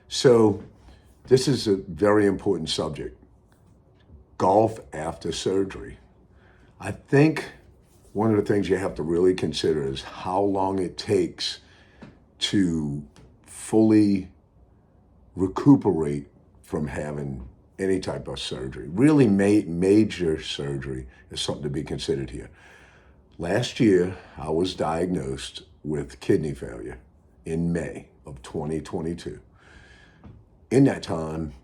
So this is a very important subject. Golf after surgery. I think one of the things you have to really consider is how long it takes to fully recuperate from having any type of surgery. Really major surgery is something to be considered here. Last year, I was diagnosed with kidney failure in May of 2022. In that time,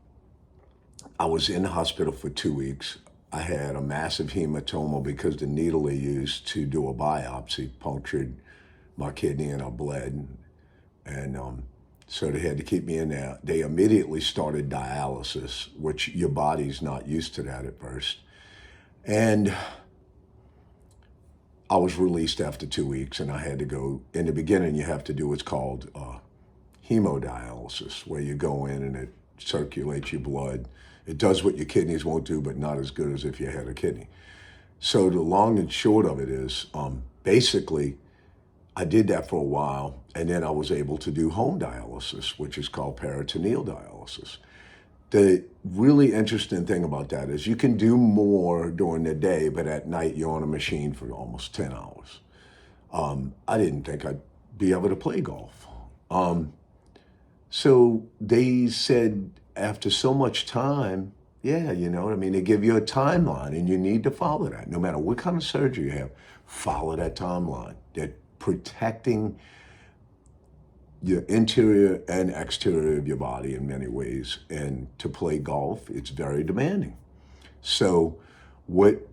I was in the hospital for 2 weeks. I had a massive hematoma because the needle they used to do a biopsy punctured my kidney and I bled. And so they had to keep me in there. They immediately started dialysis, which your body's not used to that at first. And I was released after 2 weeks and I had to go. In the beginning, you have to do what's called hemodialysis, where you go in and it circulates your blood. It does what your kidneys won't do, but not as good as if you had a kidney. So the long and short of it is, basically, I did that for a while, and then I was able to do home dialysis, which is called peritoneal dialysis. The really interesting thing about that is you can do more during the day, but at night you're on a machine for almost 10 hours. I didn't think I'd be able to play golf. So they said after so much time, yeah, you know what I mean? They give you a timeline and you need to follow that. No matter what kind of surgery you have, follow that timeline. They're protecting your interior and exterior of your body in many ways. And to play golf, it's very demanding. So what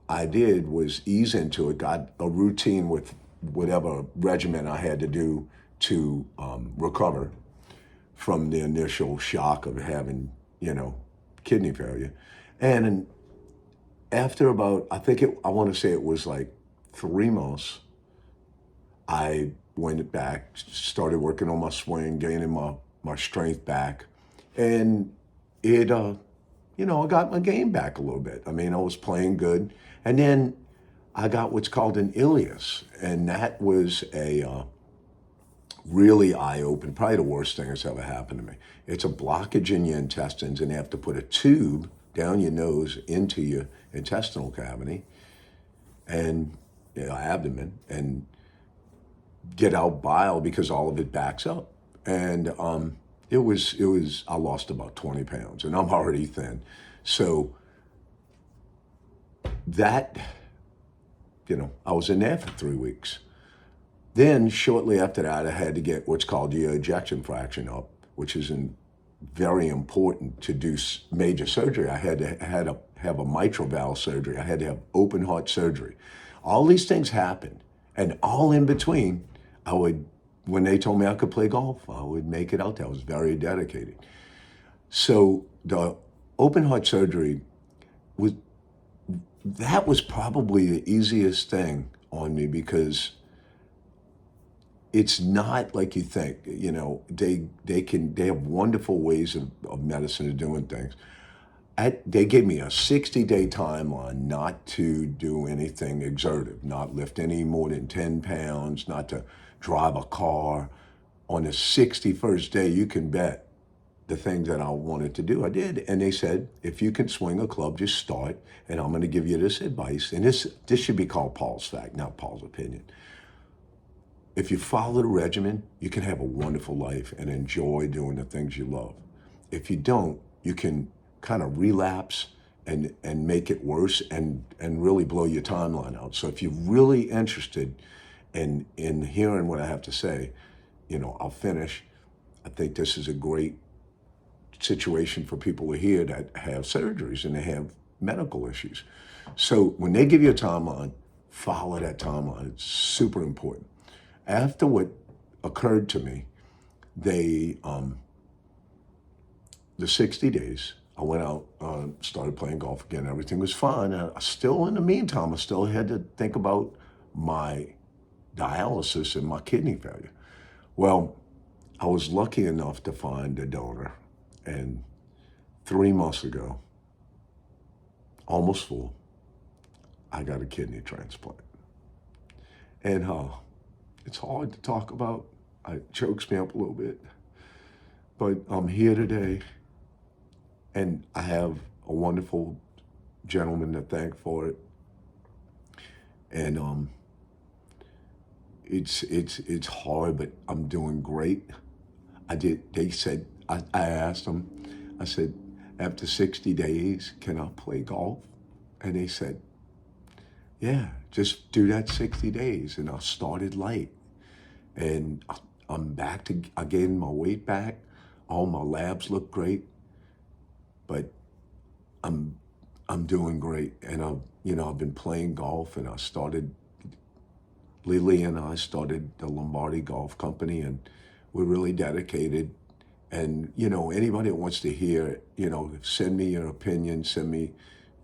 I did was ease into it, got a routine with whatever regimen I had to do to recover from the initial shock of having, kidney failure. And after about, I want to say it was like 3 months, I went back, started working on my swing, gaining my strength back. And I got my game back a little bit. I mean, I was playing good. And then I got what's called an ileus. And that was a really eye-opening, probably the worst thing that's ever happened to me. It's a blockage in your intestines, and they have to put a tube down your nose into your intestinal cavity and abdomen and get out bile because all of it backs up. And I lost about 20 pounds, and I'm already thin. So that, I was in there for 3 weeks. Then shortly after that, I had to get what's called your ejection fraction up, which is very important to do major surgery. I had to have a mitral valve surgery. I had to have open heart surgery. All these things happened, and all in between, when they told me I could play golf, I would make it out there. I was very dedicated. So the open heart surgery was probably the easiest thing on me because it's not like you think. They have wonderful ways of medicine of doing things. They gave me a 60-day timeline not to do anything exertive, not lift any more than 10 pounds, not to drive a car. On the 61st day, you can bet the things that I wanted to do, I did. And they said, if you can swing a club, just start. And I'm going to give you this advice. And this should be called Paul's fact, not Paul's opinion. If you follow the regimen, you can have a wonderful life and enjoy doing the things you love. If you don't, you can kind of relapse and make it worse and really blow your timeline out. So if you're really interested in hearing what I have to say, I'll finish. I think this is a great situation for people to hear that have surgeries and they have medical issues. So when they give you a timeline, follow that timeline. It's super important. After what occurred to me, the 60 days, I went out, started playing golf again. Everything was fine. And in the meantime, I still had to think about my dialysis and my kidney failure. Well, I was lucky enough to find a donor. And 3 months ago, almost full, I got a kidney transplant. And it's hard to talk about. It chokes me up a little bit. But I'm here today, and I have a wonderful gentleman to thank for it. And it's hard, but I'm doing great. They said, I asked them, I said, after 60 days, can I play golf? And they said, yeah, just do that 60 days. And I started light. And I'm back to, I gained my weight back. All my labs look great. But I'm doing great. And I've been playing golf, and Lily and I started the Lombardi Golf Company, and we're really dedicated. And, anybody that wants to hear, send me your opinion, send me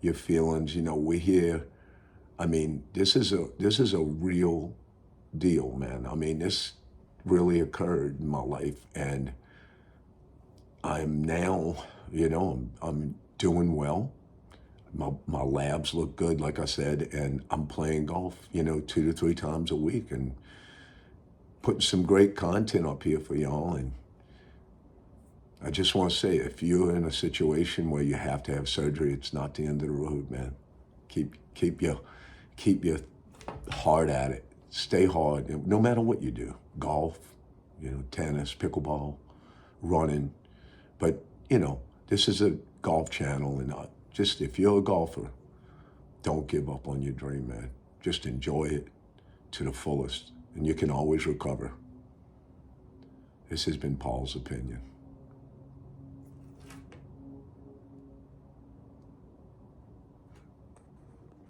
your feelings. We're here. I mean, this is a real deal, man. I mean, this really occurred in my life, and I'm now, I'm doing well. My labs look good, like I said, and I'm playing golf, 2 to 3 times a week, and putting some great content up here for y'all. And I just want to say, if you're in a situation where you have to have surgery, it's not the end of the road, man. Keep your heart at it. Stay hard, no matter what you do. Golf, tennis, pickleball, running. But, this is a golf channel, and just if you're a golfer, don't give up on your dream, man. Just enjoy it to the fullest, and you can always recover. This has been Paul's opinion.